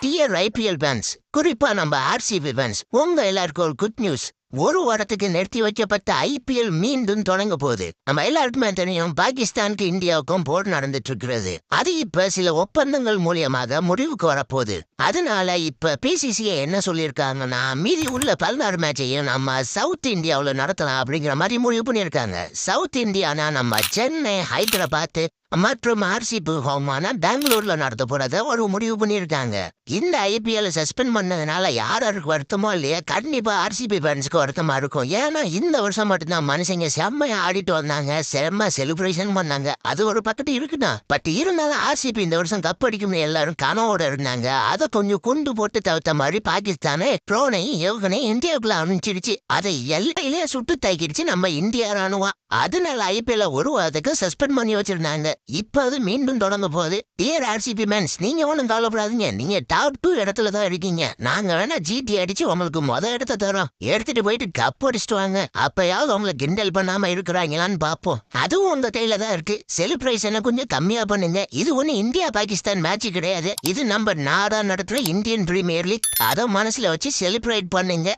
Dear IPL fans, குறிப்பா நம்ம RCB fans, உங்க எல்லாருக்கும் ஒரு குட் நியூஸ். ஒரு வாரத்துக்கு நிறுத்தி வைக்கப்பட்ட ஐபிஎல் மீண்டும் தொடங்க போகுது. நம்ம எல்லாருக்குமே தெரியும், பாகிஸ்தானுக்கு இந்தியாவுக்கும் போர் நடந்துட்டு இருக்கிறது. அது இப்ப சில ஒப்பந்தங்கள் மூலியமாக முடிவுக்கு வரப்போகுது. அதனால இப்ப பிசிசிஐ என்ன சொல்லியிருக்காங்கன்னா, மீதி உள்ள 16 மேட்சையும் நம்ம சவுத் இந்தியாவுல நடத்தலாம் அப்படிங்கிற மாதிரி முடிவு பண்ணியிருக்காங்க. சவுத் இந்தியானா நம்ம சென்னை, ஹைதராபாத் மற்றும் ஆர்சிபி ஹோமான பெங்களூர்ல நடத்த போறத ஒரு முடிவு பண்ணியிருக்காங்க. இந்த ஐபிஎல் சஸ்பெண்ட் பண்ணதுனால யாருக்கு வருத்தமோ இல்லையா, கண்டிப்பா ஆர்சிபி ஃபேன்ஸ்க்கு வருத்தமா இருக்கும். ஏன்னா இந்த வருஷம் மட்டும்தான் மனுஷங்க செம்மையா ஆடிட்டு வந்தாங்க, செம்ம செலிப்ரேஷன் பண்ணாங்க. அது ஒரு பக்கத்து இருக்குதா, பட் இருந்தாலும் ஆர்சிபி இந்த வருஷம் கப் அடிக்கும் எல்லாரும் கனவோட இருந்தாங்க. அதை கொஞ்சம் குண்டு போட்டு தவிர்த்த மாதிரி பாகிஸ்தானே ட்ரோனையும் ஏவுகணையும் இந்தியாவுக்குள்ள அனுப்பிச்சிடுச்சு. அதை எல்லையிலேயே சுட்டு தைக்கிடுச்சு நம்ம இந்தியா ராணுவம். அதனால ஐபிஎல் ஒரு வாரத்துக்கு சஸ்பெண்ட் பண்ணி வச்சிருந்தாங்க. இப்ப அது மீண்டும் தொடங்க போகுது. டியர் ஆர்சிபி மேன்ஸ், நீங்க ஒன்றும் கவலைப்படாதீங்க. நீங்க டாப் 2 இடத்துல தான் இருக்கீங்க. நாங்க வேணா ஜிடி அடிச்சு உங்களுக்கு இடத்த தரோம். எடுத்துட்டு போயிட்டு கப் அடிச்சுட்டு வாங்க. அப்பயாவது உங்களை கிண்டல் பண்ணாம இருக்கிறாங்களான்னு பாப்போம். அதுவும் உங்க கையில தான் இருக்கு. செலிப்ரேஷனை கொஞ்சம் கம்மியா பண்ணுங்க. இது ஒண்ணு இந்தியா பாகிஸ்தான் மேட்ச் கிடையாது. இது நம்ம நாடா நடத்துற இந்தியன் பிரீமியர் லீக். அதை மனசுல வச்சு செலிப்ரேட் பண்ணுங்க.